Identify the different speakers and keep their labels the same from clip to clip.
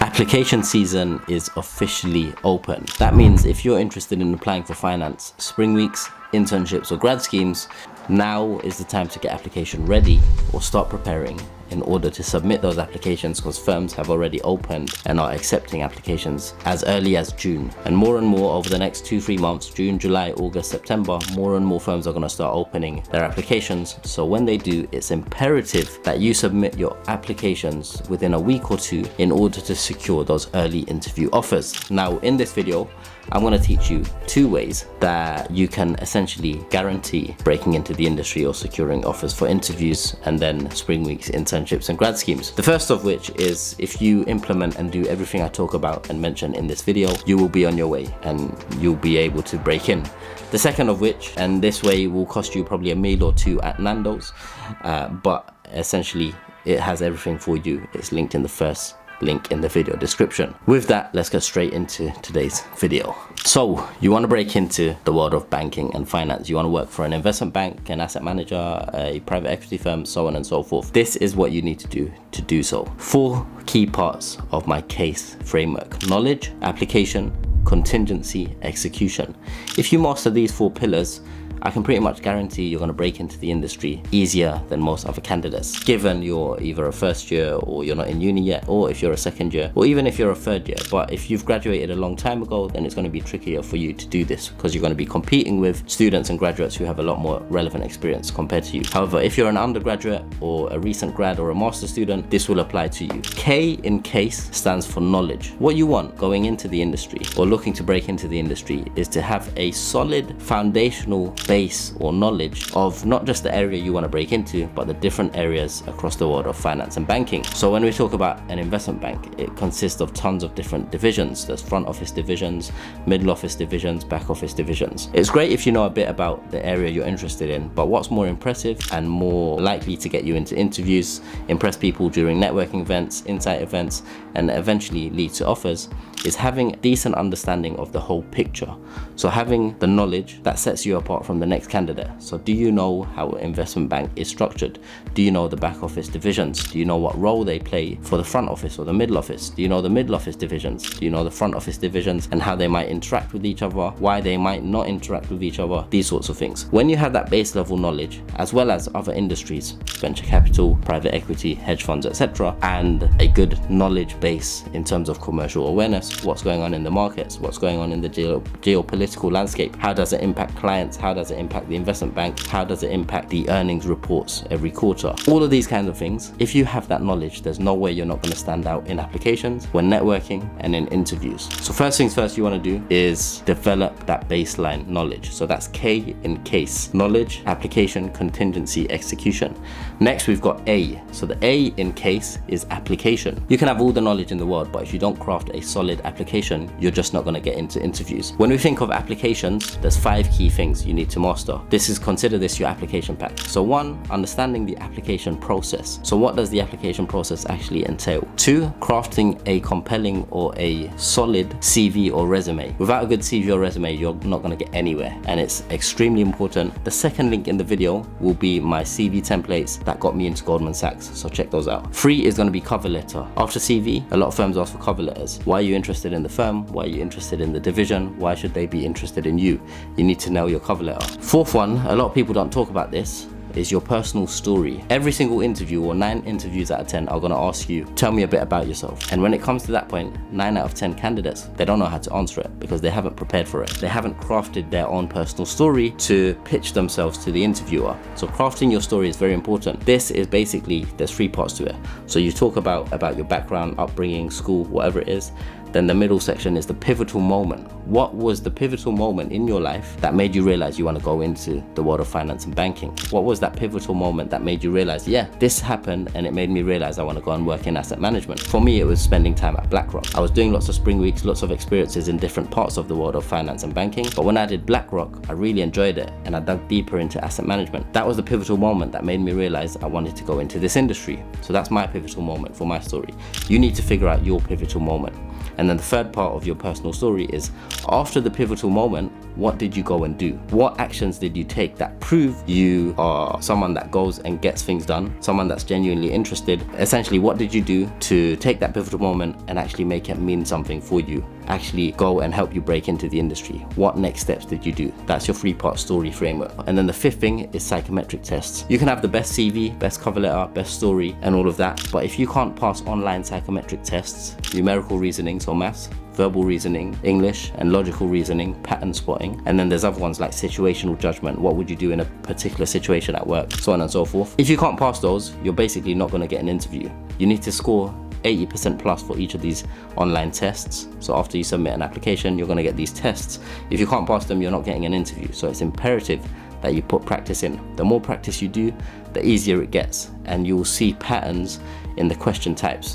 Speaker 1: Application season is officially open. That means if you're interested in applying for finance, spring weeks, internships or grad schemes, now is the time to get application ready or start preparing in order to submit those applications, because firms have already opened and are accepting applications as early as June. And more over the next 2-3 months, June, July, August, September, more and more firms are going to start opening their applications. So when they do, it's imperative that you submit your applications within a week or two in order to secure those early interview offers. Now in this video, I'm going to teach you 2 ways that you can essentially guarantee breaking into the industry or securing offers for interviews and then spring weeks, internships and grad schemes. The first of which is, if you implement and do everything I talk about and mention in this video, you will be on your way and you'll be able to break in. The second of which, and this way will cost you probably a meal or 2 at Nando's, but essentially it has everything for you. It's linked in the first link in the video description. With that, let's get straight into today's video. So you want to break into the world of banking and finance. You want to work for an investment bank, an asset manager, a private equity firm, so on and so forth. This is what you need to do so. 4 key parts of my case framework: knowledge, application, contingency, execution. If you master these 4 pillars, I can pretty much guarantee you're going to break into the industry easier than most other candidates, given you're either a first year or you're not in uni yet, or if you're a second year, or even if you're a third year. But if you've graduated a long time ago, then it's going to be trickier for you to do this, because you're going to be competing with students and graduates who have a lot more relevant experience compared to you. However, if you're an undergraduate or a recent grad or a master student, this will apply to you. K in case stands for knowledge. What you want going into the industry or looking to break into the industry is to have a solid foundational base or knowledge of not just the area you want to break into, but the different areas across the world of finance and banking. So when we talk about an investment bank, it consists of tons of different divisions. There's front office divisions, middle office divisions, back office divisions. It's great if you know a bit about the area you're interested in, but what's more impressive and more likely to get you into interviews, impress people during networking events, insight events, and eventually lead to offers, is having a decent understanding of the whole picture. So having the knowledge that sets you apart from the next candidate. So do you know how an investment bank is structured? Do you know the back office divisions? Do you know what role they play for the front office or the middle office? Do you know the middle office divisions? Do you know the front office divisions and how they might interact with each other? Why they might not interact with each other? These sorts of things. When you have that base level knowledge, as well as other industries, venture capital, private equity, hedge funds, etc., and a good knowledge base in terms of commercial awareness, what's going on in the markets, what's going on in the geopolitical landscape, how does it impact clients, how does it impact the investment bank, how does it impact the earnings reports every quarter, all of these kinds of things. If you have that knowledge, there's no way you're not going to stand out in applications, when networking, and in interviews. So first things first you want to do is develop that baseline knowledge. So that's K in case: knowledge, application, contingency, execution. Next we've got A. So the A in case is application. You can have all the knowledge in the world, but if you don't craft a solid application, you're just not going to get into interviews. When we think of applications, there's 5 key things you need to master. Consider this your application pack. So 1, understanding the application process. So what does the application process actually entail? 2, crafting a compelling or a solid CV or resume. Without a good CV or resume, you're not going to get anywhere, and it's extremely important. The second link in the video will be my CV templates that got me into Goldman Sachs, so check those out. 3 is going to be cover letter. After CV, a lot of firms ask for cover letters. Why are you interested in the firm? Why are you interested in the division? Why should they be interested in you? You need to nail your cover letter. 4th one, a lot of people don't talk about this, is your personal story. Every single interview, or 9 interviews out of 10, are gonna ask you, tell me a bit about yourself. And when it comes to that point, 9 out of 10 candidates, they don't know how to answer it because they haven't prepared for it. They haven't crafted their own personal story to pitch themselves to the interviewer. So crafting your story is very important. This is basically, there's 3 parts to it. So you talk about your background, upbringing, school, whatever it is. Then the middle section is the pivotal moment. What was the pivotal moment in your life that made you realize you want to go into the world of finance and banking? What was that pivotal moment that made you realize, yeah, this happened and it made me realize I want to go and work in asset management? For me, it was spending time at BlackRock. I was doing lots of spring weeks, lots of experiences in different parts of the world of finance and banking. But when I did BlackRock, I really enjoyed it and I dug deeper into asset management. That was the pivotal moment that made me realize I wanted to go into this industry. So that's my pivotal moment for my story. You need to figure out your pivotal moment. And then the third part of your personal story is, after the pivotal moment, what did you go and do? What actions did you take that prove you are someone that goes and gets things done, someone that's genuinely interested? Essentially, what did you do to take that pivotal moment and actually make it mean something for you? Actually go and help you break into the industry. What next steps did you do? That's your 3-part story framework. And then the 5th thing is psychometric tests. You can have the best CV, best cover letter, best story, and all of that, but if you can't pass online psychometric tests, numerical reasoning, so maths, verbal reasoning, English, and logical reasoning, pattern spotting, and then there's other ones like situational judgment. What would you do in a particular situation at work? So on and so forth. If you can't pass those, you're basically not going to get an interview. You need to score 80% plus for each of these online tests. So after you submit an application, you're going to get these tests. If you can't pass them, you're not getting an interview. So it's imperative that you put practice in. The more practice you do, the easier it gets, and you'll see patterns in the question types.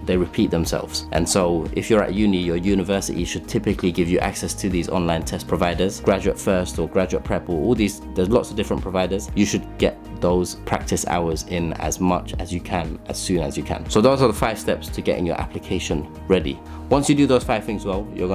Speaker 1: They repeat themselves. And so if you're at uni, your university should typically give you access to these online test providers, Graduate First or Graduate Prep, or all these, there's lots of different providers. You should get those practice hours in as much as you can, as soon as you can. So those are the 5 steps to getting your application ready. Once you do those 5 things well, you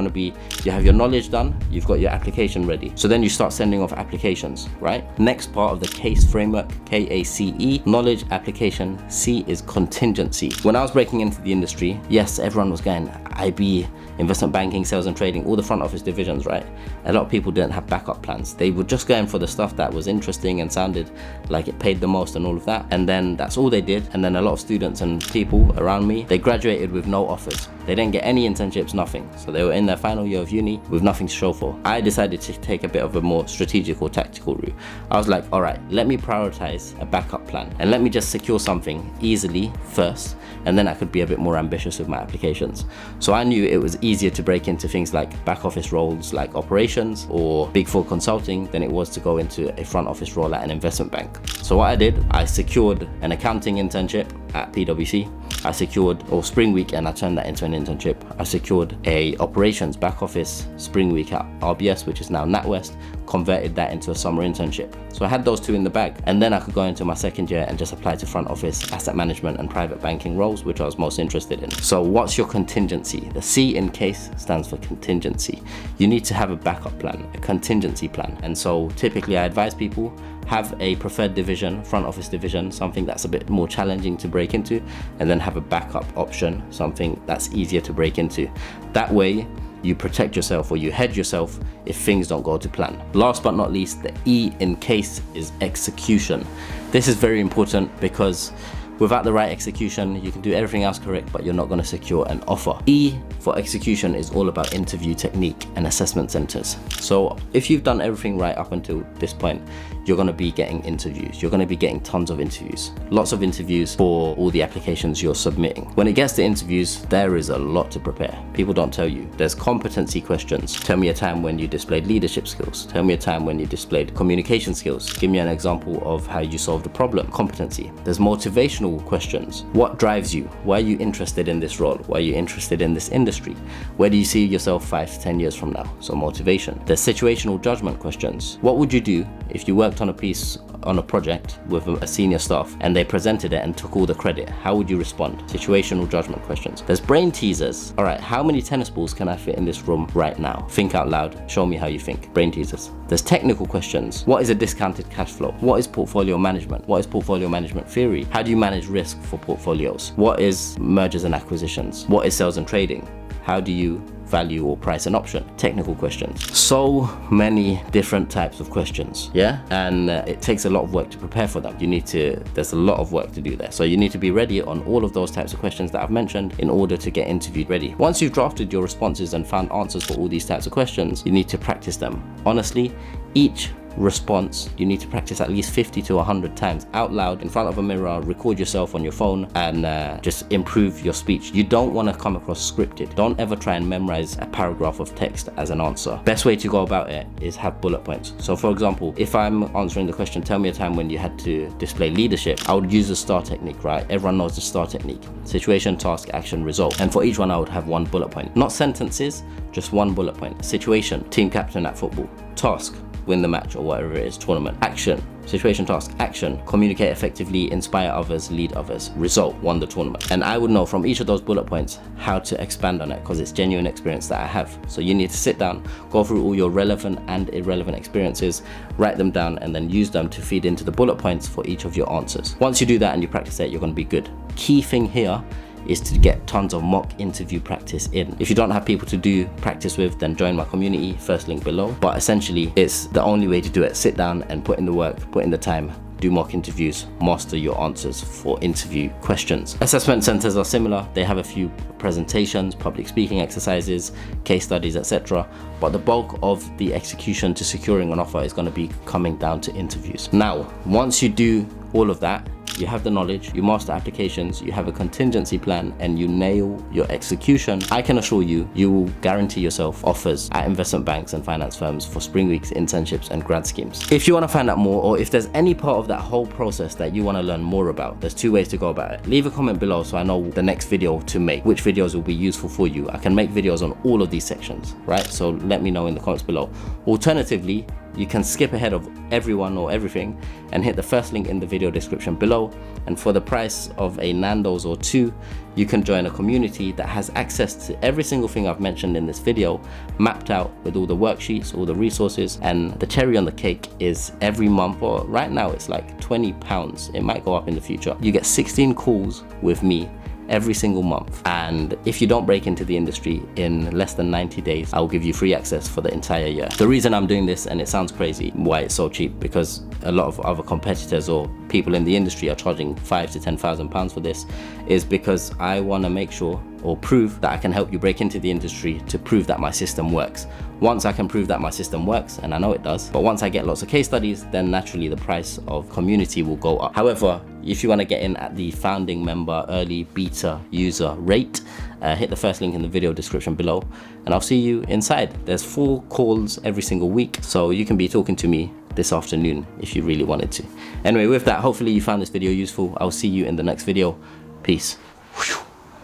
Speaker 1: have your knowledge done, you've got your application ready. So then you start sending off applications, right? Next part of the CASE framework, K-A-C-E, knowledge, application. C is contingency. When I was breaking into the industry, yes, everyone was going IB, investment banking, sales and trading, all the front office divisions, right? A lot of people didn't have backup plans. They were just going for the stuff that was interesting and sounded like it paid the most and all of that. And then that's all they did. And then a lot of students and people around me, they graduated with no offers. They didn't get any internships, nothing. So they were in their final year of uni with nothing to show for. I decided to take a bit of a more strategic or tactical route. I was like, all right, let me prioritize a backup plan and let me just secure something easily first, and then I could be a bit more ambitious with my applications. So I knew it was easier to break into things like back office roles like operations or Big Four consulting than it was to go into a front office role at an investment bank. So what I did, I secured an accounting internship at PwC. I secured spring week, and I turned that into an internship. I secured a operations back office spring week at RBS, which is now NatWest, converted that into a summer internship. So I had those 2 in the bag, and then I could go into my second year and just apply to front office, asset management and private banking roles, which I was most interested in. So what's your contingency? The C in CASE stands for contingency. You need to have a backup plan, a contingency plan. And so typically I advise people, have a preferred division, front office division, something that's a bit more challenging to break into, and then have a backup option, something that's easier to break into. That way you protect yourself, or you hedge yourself if things don't go to plan. Last but not least, the E in CASE is execution. This is very important because without the right execution, you can do everything else correct, but you're not going to secure an offer. E for execution is all about interview technique and assessment centers. So if you've done everything right up until this point, you're going to be getting interviews. You're going to be getting tons of interviews, lots of interviews for all the applications you're submitting. When it gets to interviews, there is a lot to prepare. People don't tell you. There's competency questions. Tell me a time when you displayed leadership skills. Tell me a time when you displayed communication skills. Give me an example of how you solved a problem. Competency. There's motivational questions. What drives you? Why are you interested in this role? Why are you interested in this industry? Where do you see yourself 5 to 10 years from now? So motivation. There's situational judgment questions. What would you do if you worked on a project with a senior staff and they presented it and took all the credit? How would you respond? Situational judgment questions. There's brain teasers. All right, how many tennis balls can I fit in this room right now? Think out loud. Show me how you think. Brain teasers. There's technical questions. What is a discounted cash flow? What is portfolio management? What is portfolio management theory? How do you manage risk for portfolios? What is mergers and acquisitions? What is sales and trading? How do you value or price an option? Technical questions. So many different types of questions, yeah? And it takes a lot of work to prepare for them. There's a lot of work to do there. So you need to be ready on all of those types of questions that I've mentioned in order to get interviewed ready. Once you've drafted your responses and found answers for all these types of questions, you need to practice them. Honestly, each response you need to practice at least 50 to 100 times out loud in front of a mirror. Record yourself on your phone and just improve your speech. You don't want to come across scripted. Don't ever try and memorize a paragraph of text as an answer. Best way to go about it is have bullet points. So for example, if I'm answering the question, tell me a time when you had to display leadership, I would use the STAR technique, right? Everyone knows the STAR technique. Situation, task, action, result. And for each one I would have 1 bullet point. Not sentences, just 1 bullet point. Situation, team captain at football. Task, win the match, or whatever it is, tournament. Action, situation, task. Action, communicate effectively, inspire others, lead others. Result, won the tournament. And I would know from each of those bullet points how to expand on it, because it's genuine experience that I have. So you need to sit down, go through all your relevant and irrelevant experiences, write them down, and then use them to feed into the bullet points for each of your answers. Once you do that and you practice it, you're going to be good. Key thing here is to get tons of mock interview practice in. If you don't have people to do practice with, then join my community, first link below. But essentially, it's the only way to do it. Sit down and put in the work, put in the time, do mock interviews, master your answers for interview questions. Assessment centers are similar. They have a few presentations, public speaking exercises, case studies, etc. But the bulk of the execution to securing an offer is going to be coming down to interviews. Now, once you do all of that, you have the knowledge, you master applications, you have a contingency plan, and you nail your execution, I can assure you, you will guarantee yourself offers at investment banks and finance firms for spring weeks, internships, and grad schemes. If you want to find out more, or if there's any part of that whole process that you want to learn more about, there's two ways to go about it. Leave a comment below so I know the next video to make, which videos will be useful for you. I can make videos on all of these sections, right? So let me know in the comments below. Alternatively, you can skip ahead of everyone or everything and hit the first link in the video description below. And for the price of a Nando's or two, you can join a community that has access to every single thing I've mentioned in this video, mapped out with all the worksheets, all the resources. And the cherry on the cake is every month, or right now it's like £20. It might go up in the future. You get 16 calls with me every single month, and if you don't break into the industry in less than 90 days, I'll give you free access for the entire year. The reason I'm doing this, and it sounds crazy why it's so cheap, because a lot of other competitors or people in the industry are charging £5,000 to £10,000 for this, is because I want to make sure or prove that I can help you break into the industry, to prove that my system works. Once I can prove that my system works, and I know it does, but once I get lots of case studies, then naturally the price of community will go up. However, if you want to get in at the founding member early beta user rate, hit the first link in the video description below, and I'll see you inside. There's 4 calls every single week, so you can be talking to me this afternoon if you really wanted to. Anyway, with that, hopefully you found this video useful. I'll see you in the next video. Peace.